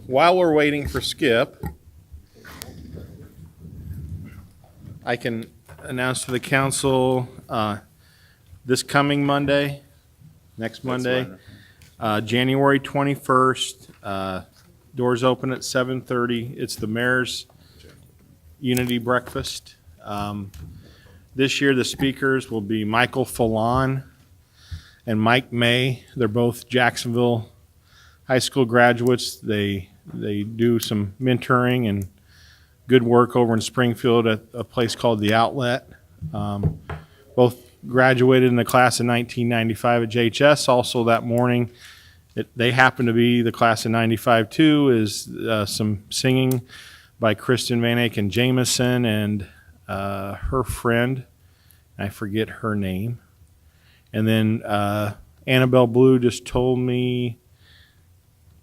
while we're waiting for Skip, I can announce to the council this coming Monday, next Monday, January 21st, doors open at 7:30. It's the Mayor's Unity Breakfast. This year, the speakers will be Michael Fallon and Mike May. They're both Jacksonville high school graduates. They do some mentoring and good work over in Springfield at a place called The Outlet. Both graduated in the class of 1995 at JHS. Also that morning, they happen to be the class of 95 too, is some singing by Kristen Van Aken Jameson and her friend, I forget her name. And then Annabelle Blue just told me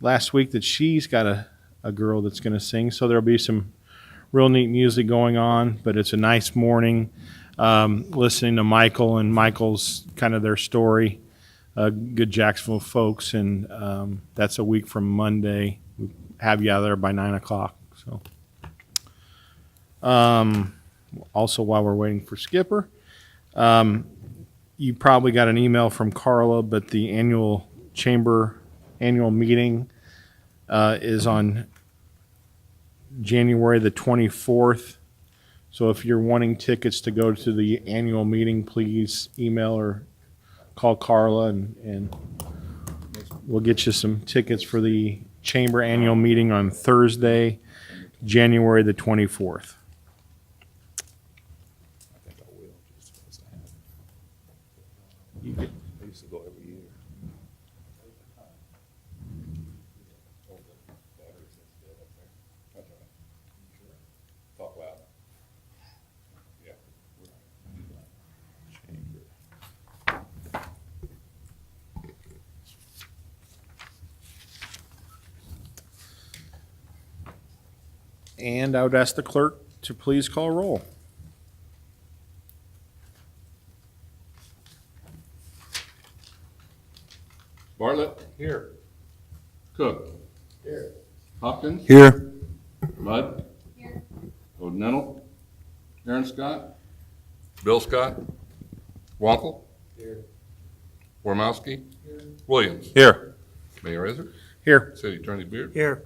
last week that she's got a girl that's going to sing. So there'll be some real neat music going on, but it's a nice morning listening to Michael and Michael's kind of their story. Good Jacksonville folks, and that's a week from Monday. We have you out there by 9 o'clock. So. Also, while we're waiting for Skipper, you probably got an email from Carla, but the annual meeting is on January the 24th. So if you're wanting tickets to go to the annual meeting, please email or call Carla, and we'll get you some tickets for the Chamber annual meeting on Thursday, January the 24th. You get, I used to go every year. Talk loud. Yeah. and I would ask the clerk to please call roll. Bartlett? Here. Cook? Here. Hopkins? Here. Mudd? Here. O'Neill? Aaron Scott? Bill Scott? Wankle? Here. Wormowski? Here. Williams? Here. Mayor Izzard? Here. City Attorney Beard? Here.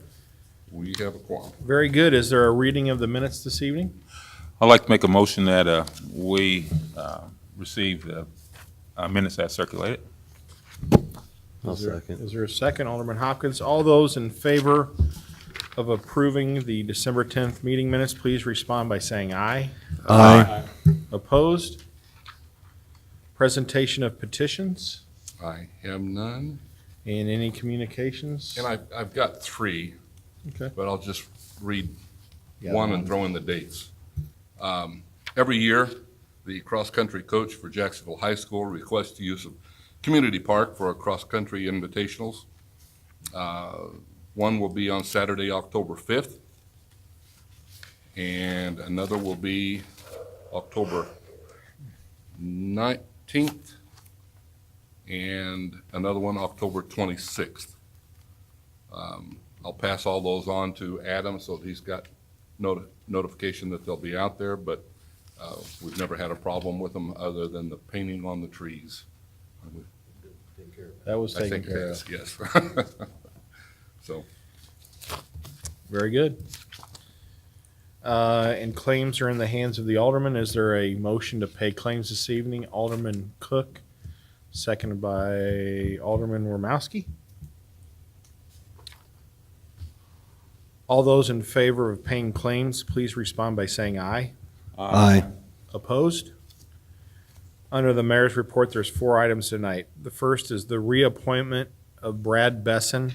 We have a quorum. Very good. Is there a reading of the minutes this evening? I'd like to make a motion that we receive the minutes as circulated. Is there a second? Alderman Hopkins. All those in favor of approving the December 10th meeting minutes, please respond by saying aye. Aye. Opposed? Presentation of petitions I have none, and any communications? and I've got three, Okay. but I'll just read Yeah, one and throw in the dates. Every year, the cross-country coach for Jacksonville High School requests the use of Community Park for our cross-country invitationals. One will be on Saturday, October 5th, and another will be October 19th, and another one October 26th. I'll pass all those on to Adam so that he's got notification that they'll be out there, but we've never had a problem with them other than the painting on the trees. That was I taken think it care is, of. yes. So, Very good. And claims are in the hands of the alderman. Is there a motion to pay claims this evening? Alderman Cook, seconded by Alderman Wormowski. All those in favor of paying claims, please respond by saying aye. Aye. Opposed? Under the mayor's report, there's 4 items tonight. The first is the reappointment of Brad Besson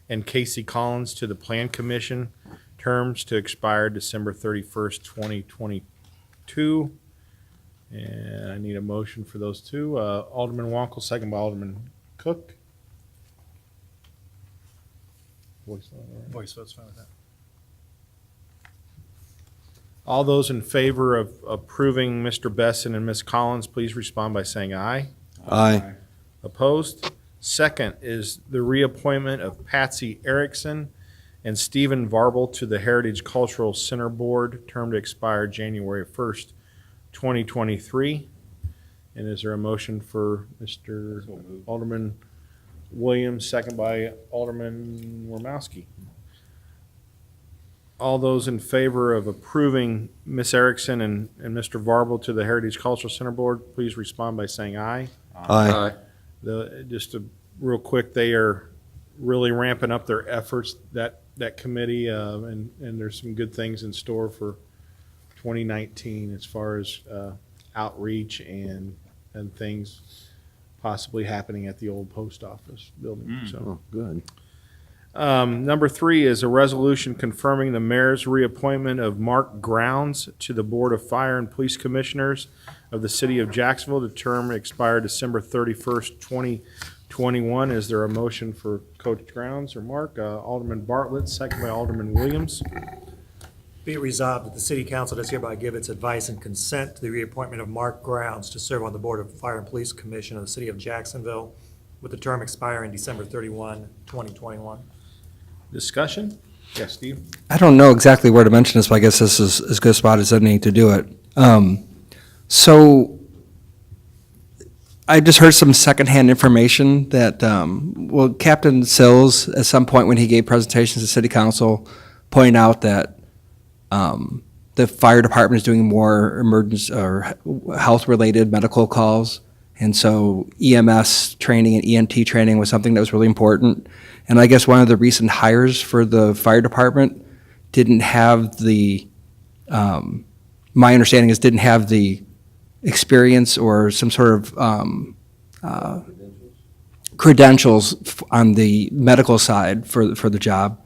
and Casey Collins to the Plan Commission, terms to expire December 31st, 2022. And I need a motion for those two. Alderman Wankle, second by Alderman Cook. Voice vote, all right. Voice vote's fine with that. All those in favor of approving Mr. Besson and Ms. Collins, please respond by saying aye. Aye. Opposed? Second is the reappointment of Patsy Erickson and Stephen Varble to the Heritage Cultural Center Board, term to expire January 1st, 2023. And is there a motion for Mr. Alderman Williams, second by Alderman Wormowski? All those in favor of approving Ms. Erickson and Mr. Varble to the Heritage Cultural Center Board, please respond by saying aye. Aye. Just real quick, they are really ramping up their efforts, that committee, and there's some good things in store for 2019 as far as outreach and things possibly happening at the old post office building. So. Oh, good. Number 3 is a resolution confirming the mayor's reappointment of Mark Grounds to the Board of Fire and Police Commissioners of the City of Jacksonville. The term expired December 31st, 2021. Is there a motion for Coach Grounds or Mark? Alderman Bartlett, second by Alderman Williams. Be it resolved that the City Council does hereby give its advice and consent to the reappointment of Mark Grounds to serve on the Board of Fire and Police Commission of the City of Jacksonville with the term expiring December 31, 2021. Discussion? Yes, Steve? I don't know exactly where to mention this, but I guess this is as good a spot as any to do it. So I just heard some secondhand information that, Captain Sills, at some point when he gave presentations to City Council, pointed out that the fire department is doing more emergency or health-related medical calls. And so EMS training and EMT training was something that was really important. And I guess one of the recent hires for the fire department didn't have the, my understanding is didn't have the experience or some sort of credentials on the medical side for the job.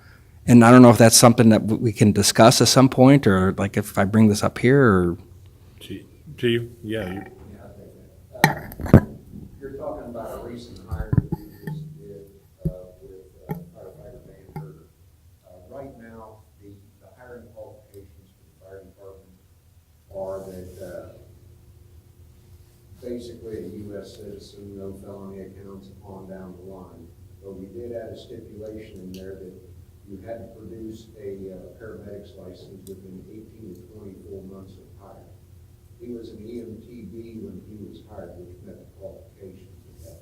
And I don't know if that's something that we can discuss at some point, or like if I bring this up here, or. To you? Yeah. You're talking about a recent hire that we just did with firefighter Van Herter. Right now, the hiring qualifications for the fire department are that basically a U.S. citizen, no felony accounts on down the line. But we did add a stipulation in there that you had to produce a paramedic's license within 18 to 24 months of hire. He was an EMTB when he was hired, which met the qualifications of that.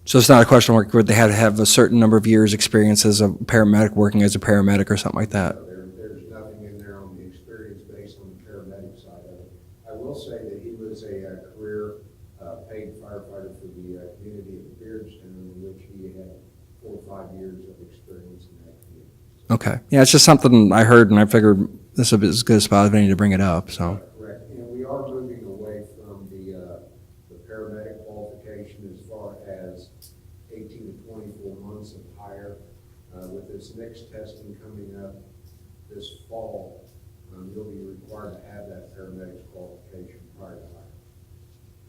So it's not a question where they had to have a certain number of years' experience as a paramedic, working as a paramedic or something like that. So there's nothing in there on the experience based on the paramedic side of it. I will say that he was a career paid firefighter for the community of Beardstown, in which he had 4 or 5 years of experience in that community. Okay. Yeah, it's just something I heard, and I figured this is as good a spot as any to bring it up, so. Correct, and we are moving away from the paramedic qualification as far as 18 to 24 months of hire. With this next testing coming up this fall, you'll be required to have that paramedic's qualification prior to hire.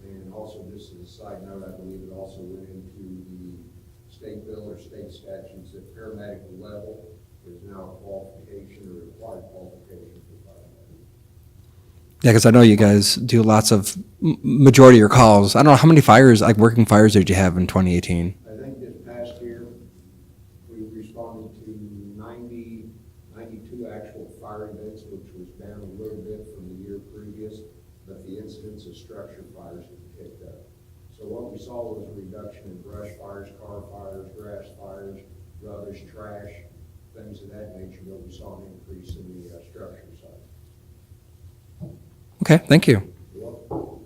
And also, just as a side note, I believe it also went into the state bill or state statutes that paramedic level is now a qualification or required qualification for firemen. Yeah, because I know you guys do lots of, majority of your calls. I don't know, how many fires, like working fires did you have in 2018? I think this past year, we responded to 92 actual fire events, which was down a little bit from the year previous, but the incidence of structure fires have picked up. So what we saw was a reduction in brush fires, car fires, grass fires, rubbish, trash, things of that nature, but we saw an increase in the structure side. Okay, thank you. You're welcome.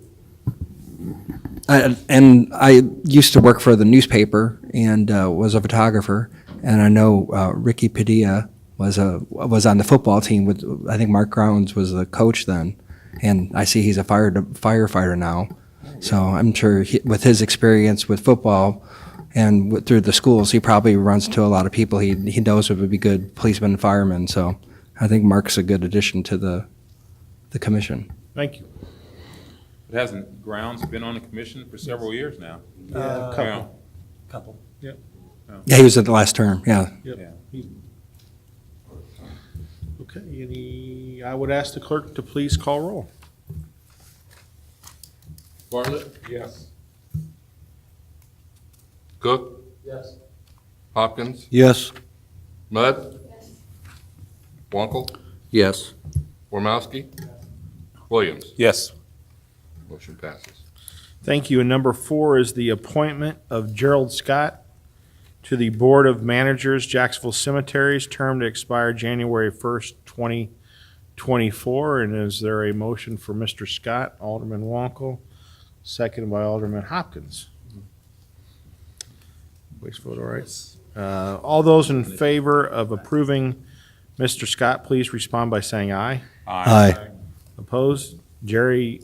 And I used to work for the newspaper and was a photographer, and I know Ricky Padilla was on the football team with, I think Mark Grounds was the coach then, and I see he's a firefighter now. So I'm sure with his experience with football and through the schools, he probably runs into a lot of people he knows would be good policemen and firemen. So I think Mark's a good addition to the commission. Thank you. But hasn't Grounds been on the commission for several years now? Couple. Yeah, he was at the last term, yeah. Yep. Yeah. Okay, I would ask the clerk to please call roll. Bartlett? Yes. Cook? Yes. Hopkins? Yes. Mudd? Wankel? Yes. Wormowski? Williams? Yes. Motion passes. Thank you. And number 4 is the appointment of Gerald Scott to the Board of Managers, Jacksonville Cemeteries, term to expire January 1st, 2024. And is there a motion for Mr. Scott? Alderman Wankel, seconded by Alderman Hopkins. Voice vote, all right. All those in favor of approving Mr. Scott, please respond by saying aye. Aye. Opposed? Jerry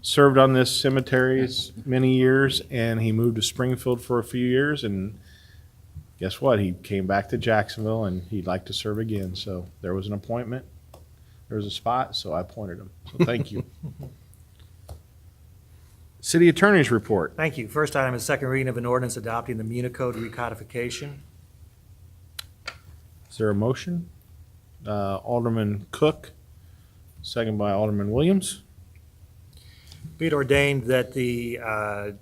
served on this cemeteries many years, and he moved to Springfield for a few years, and guess what? He came back to Jacksonville, and he'd like to serve again. So there was an appointment, there was a spot, so I appointed him. So thank you. City Attorney's Report. Thank you. First item is second reading of an ordinance adopting the Municode recodification. Is there a motion? Alderman Cook, second by Alderman Williams. Be it ordained that the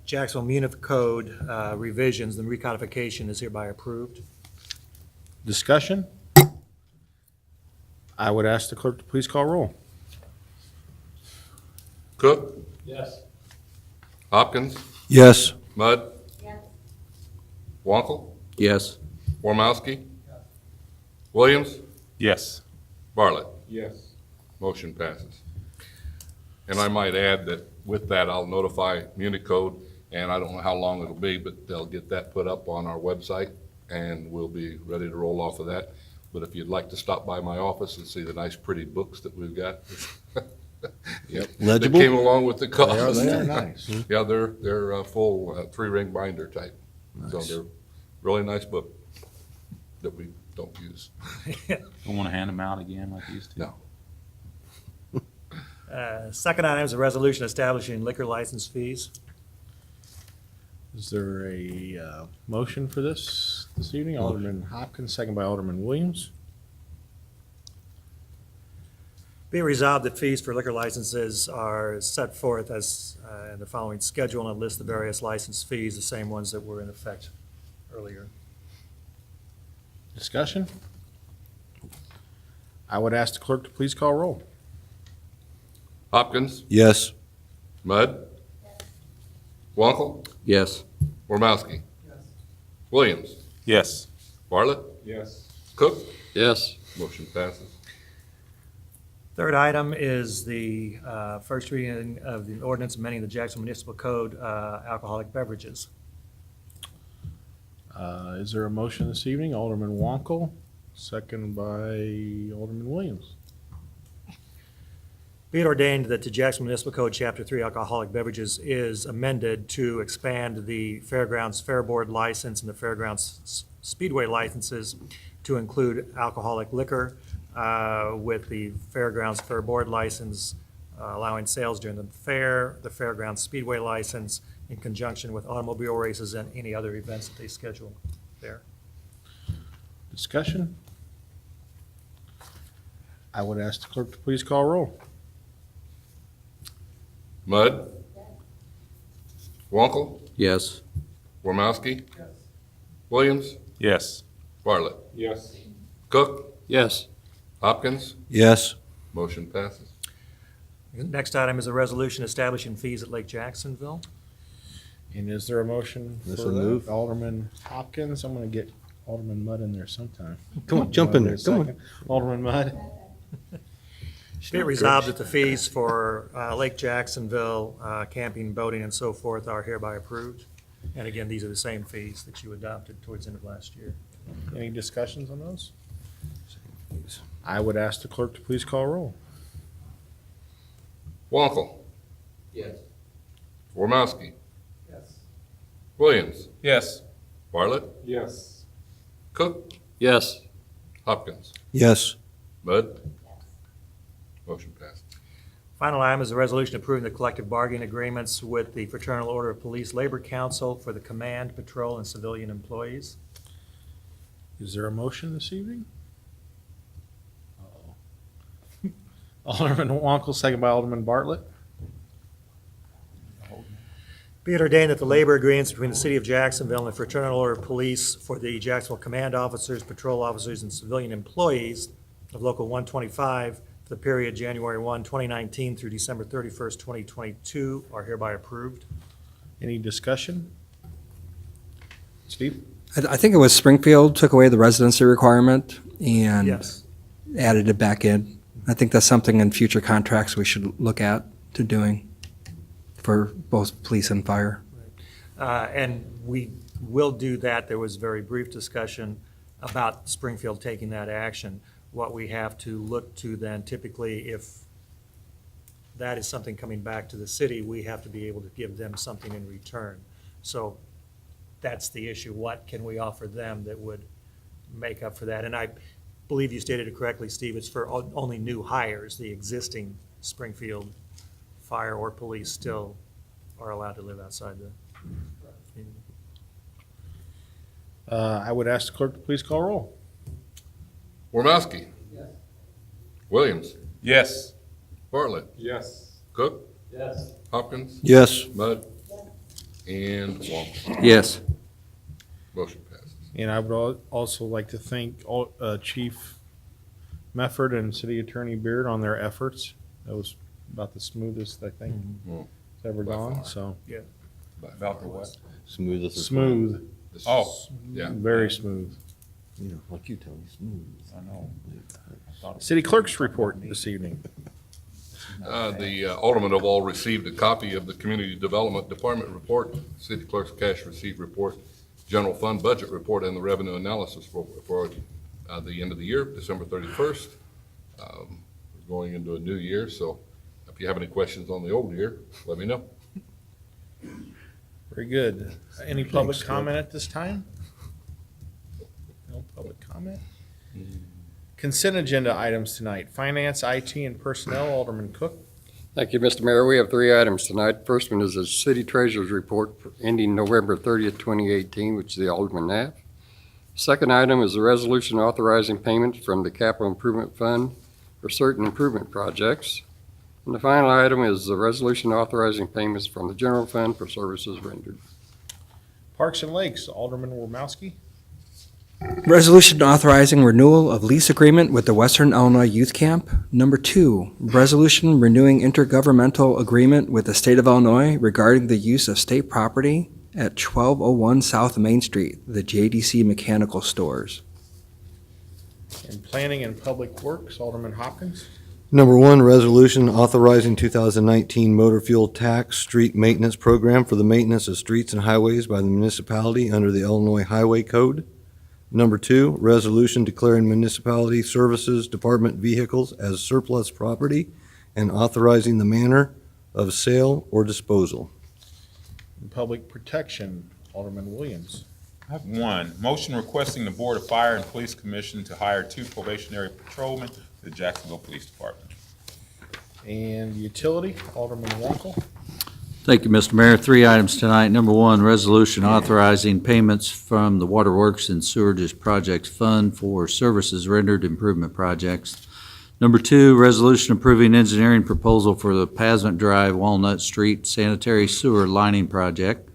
Jacksonville Municode revisions, the recodification is hereby approved. Discussion? I would ask the clerk to please call roll. Cook? Yes. Hopkins? Yes. Mudd? Wankel? Yes. Wormowski? Williams? Yes. Bartlett? Yes. Motion passes. And I might add that with that, I'll notify Municode, and I don't know how long it'll be, but they'll get that put up on our website, and we'll be ready to roll off of that. But if you'd like to stop by my office and see the nice, pretty books that we've got. Yep. Legible? That came along with the cost. They are nice. Yeah, they're full, 3-ring binder type. So they're really nice book that we don't use. Don't want to hand them out again like you used to? No. Second item is a resolution establishing liquor license fees. Is there a motion for this evening? Alderman Hopkins, second by Alderman Williams. Be it resolved that fees for liquor licenses are set forth as in the following schedule and a list of various license fees, the same ones that were in effect earlier. Discussion? I would ask the clerk to please call roll. Hopkins? Yes. Mudd? Wankel? Yes. Wormowski? Williams? Yes. Bartlett? Yes. Cook? Yes. Motion passes. Third item is the first reading of the ordinance amending the Jacksonville Municipal Code, alcoholic beverages. Is there a motion this evening? Alderman Wankel, second by Alderman Williams. Be it ordained that the Jacksonville Municipal Code, Chapter 3, alcoholic beverages is amended to expand the Fairgrounds Fair Board license and the Fairgrounds Speedway licenses to include alcoholic liquor, with the Fairgrounds Fair Board license allowing sales during the fair, the Fairgrounds Speedway license in conjunction with automobile races and any other events that they schedule there. Discussion? I would ask the clerk to please call roll. Mudd? Wankel? Yes. Wormowski? Williams? Yes. Bartlett? Yes. Cook? Yes. Hopkins? Yes. Motion passes. Next item is a resolution establishing fees at Lake Jacksonville. And is there a motion for This will that? move. Alderman Hopkins, I'm going to get Alderman Mudd in there sometime. Come on, jump in there. Come on. Second. Alderman Mudd. Be it resolved that the fees for Lake Jacksonville, camping, boating, and so forth are hereby approved. And again, these are the same fees that you adopted towards the end of last year. Any discussions on those? I would ask the clerk to please call roll. Wankel? Yes. Wormowski? Yes. Williams? Yes. Bartlett? Yes. Cook? Yes. Hopkins? Yes. Mudd? Motion passed. Final item is a resolution approving the collective bargaining agreements with the Fraternal Order of Police Labor Council for the command, patrol, and civilian employees. Is there a motion this evening? Alderman Wankel, second by Alderman Bartlett. Be it ordained that the labor agreements between the City of Jacksonville and the Fraternal Order of Police for the Jacksonville Command Officers, Patrol Officers, and Civilian Employees of Local 125 for the period January 1, 2019 through December 31st, 2022 are hereby approved. Any discussion? Steve? I think it was Springfield took away the residency requirement and Yes. added it back in. I think that's something in future contracts we should look at to doing for both police and fire. And we will do that. There was very brief discussion about Springfield taking that action. What we have to look to then, typically, if that is something coming back to the city, we have to be able to give them something in return. So that's the issue. What can we offer them that would make up for that? And I believe you stated it correctly, Steve, it's for only new hires. The existing Springfield fire or police still are allowed to live outside the community. I would ask the clerk to please call roll. Wormowski. Yes. Williams. Yes. Bartlett. Yes. Cook. Yes. Hopkins. Yes. Mudd. And Walker. Yes. Motion passes. And I would also like to thank Chief Mefford and City Attorney Beard on their efforts. That was about the smoothest I think Mhm. it's ever By gone, far. so About the what? Smooth as a smooth, This Oh. is- Yeah. very smooth. You know, like you, Tony, smooth. I know. I thought it- City Clerk's report this evening. The Aldermen have all received a copy of the Community Development Department report, City Clerk's cash receipt report, General Fund budget report, and the revenue analysis for the end of the year, December 31st. We're going into a new year, so if you have any questions on the old year, let me know. Very good. Any public comment at this time? No public comment? Consent agenda items tonight. Finance, IT, and Personnel, Alderman Cook. Thank you, Mr. Mayor. We have 3 items tonight. First one is the City Treasurer's Report ending November 30th, 2018, which is the Alderman Knapp. Second item is a resolution authorizing payments from the Capital Improvement Fund for certain improvement projects. And the final item is the resolution authorizing payments from the General Fund for services rendered. Parks and Lakes, Alderman Wormowski. Resolution authorizing renewal of lease agreement with the Western Illinois Youth Camp. Number 2, resolution renewing intergovernmental agreement with the state of Illinois regarding the use of state property at 1201 South Main Street, the JDC Mechanical Stores. And Planning and Public Works, Alderman Hopkins. Number 1, resolution authorizing 2019 motor fuel tax street maintenance program for the maintenance of streets and highways by the municipality under the Illinois Highway Code. Number 2, resolution declaring municipality services department vehicles as surplus property and authorizing the manner of sale or disposal. And Public Protection, Alderman Williams. I have one. Motion requesting the Board of Fire and Police Commission to hire 2 probationary patrolmen to the Jacksonville Police Department. And Utility, Alderman Wankel. Thank you, Mr. Mayor. 3 items tonight. Number 1, resolution authorizing payments from the Waterworks and Sewerage Projects Fund for services rendered improvement projects. Number 2, resolution approving engineering proposal for the Pasment Drive Walnut Street sanitary sewer lining project.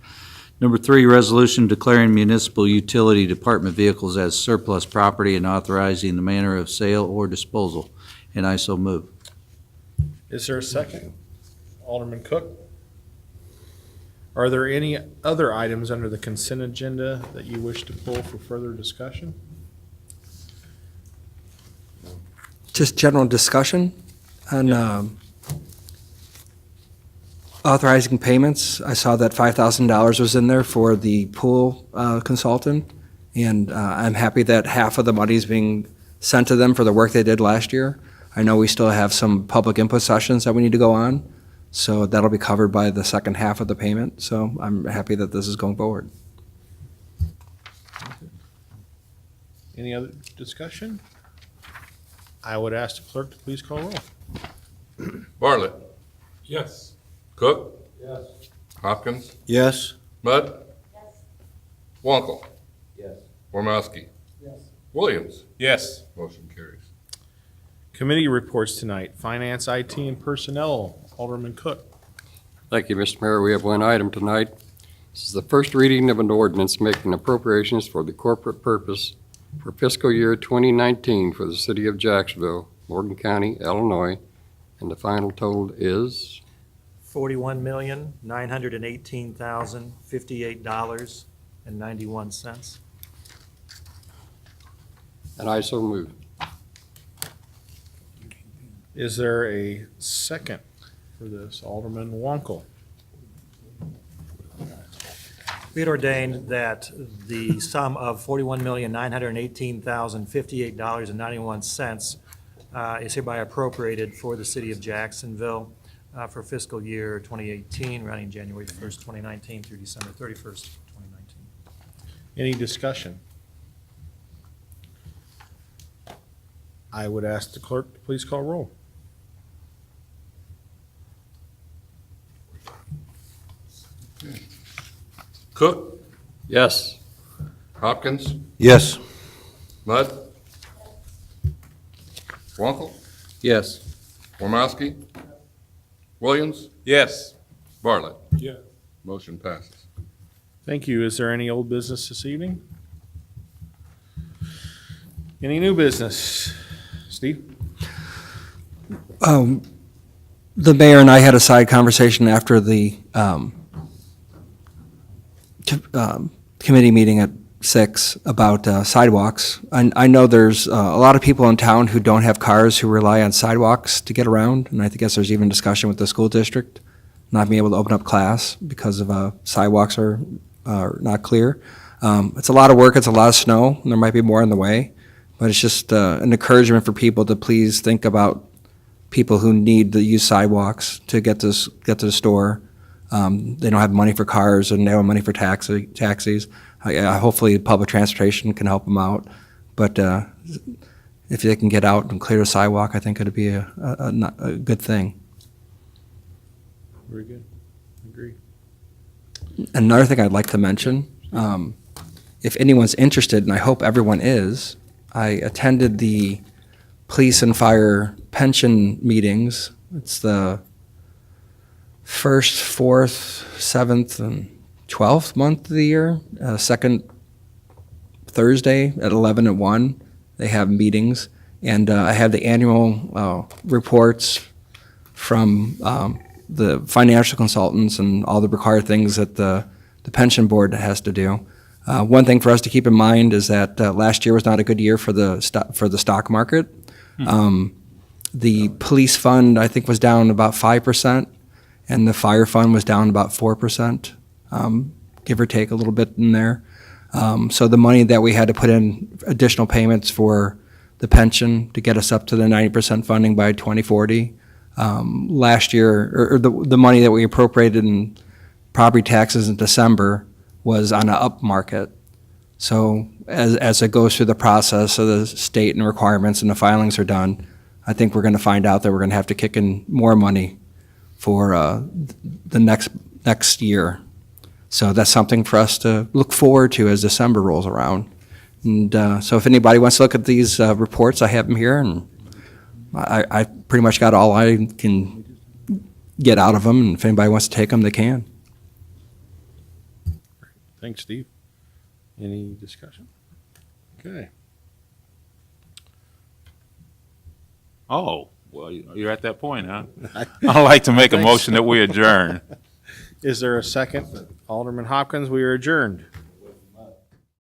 Number 3, resolution declaring municipal utility department vehicles as surplus property and authorizing the manner of sale or disposal. And I so move. Is there a second? Alderman Cook. Are there any other items under the consent agenda that you wish to pull for further discussion? Just general discussion on authorizing payments. I saw that $5,000 was in there for the pool consultant, and I'm happy that half of the money is being sent to them for the work they did last year. I know we still have some public input sessions that we need to go on, so that'll be covered by the second half of the payment. So I'm happy that this is going forward. Any other discussion? I would ask the clerk to please call roll. Bartlett. Yes. Cook. Yes. Hopkins. Yes. Mudd. Wankel. Yes. Wormowski. Yes. Williams. Yes. Motion carries. Committee reports tonight. Finance, IT, and Personnel, Alderman Cook. Thank you, Mr. Mayor. We have one item tonight. This is the first reading of an ordinance making appropriations for the corporate purpose for fiscal year 2019 for the city of Jacksonville, Morgan County, Illinois, and the final total is $41,918,058.91. and I so move. Is there a second for this? Alderman Wankel. Be it ordained that the sum of $41,918,058.91 is hereby appropriated for the city of Jacksonville for fiscal year 2018, running January 1st, 2019 through December 31st, 2019. Any discussion? I would ask the clerk to please call roll. Cook, Yes. Hopkins, Yes. Mudd, Wankel, Yes. Ormowski, Williams, Yes. Bartlett. Yeah. Motion passes. Thank you. Is there any old business this evening? Any new business? Steve? The mayor and I had a side conversation after the committee meeting at 6 about sidewalks. I know there's a lot of people in town who don't have cars who rely on sidewalks to get around, and I guess there's even discussion with the school district not being able to open up class because of sidewalks are not clear. It's a lot of work, it's a lot of snow, and there might be more in the way, but it's just an encouragement for people to please think about people who need to use sidewalks to get to the store. They don't have money for cars and they don't have money for taxis. Hopefully public transportation can help them out, but if they can get out and clear the sidewalk, I think it'd be a good thing. Very good. Agree. Another thing I'd like to mention, if anyone's interested, and I hope everyone is, I attended the police and fire pension meetings. It's the 1st, 4th, 7th, and 12th month of the year. Second Thursday at 11 at 1, they have meetings. And I had the annual reports from the financial consultants and all the required things that the pension board has to do. One thing for us to keep in mind is that last year was not a good year for the stock market. The police fund, I think, was down about 5%, and the fire fund was down about 4%, give or take a little bit in there. So the money that we had to put in additional payments for the pension to get us up to the 90% funding by 2040. Last year, or the money that we appropriated in property taxes in December was on an up market. So as it goes through the process of the state and requirements and the filings are done, I think we're going to find out that we're going to have to kick in more money for the next year. So that's something for us to look forward to as December rolls around. And so if anybody wants to look at these reports, I have them here, and I pretty much got all I can get out of them, and if anybody wants to take them, they can. Thanks, Steve. Any discussion? Okay. Oh, well, you're at that point, huh? I'd like to make a motion that we adjourn. Is there a second? Alderman Hopkins, we are adjourned.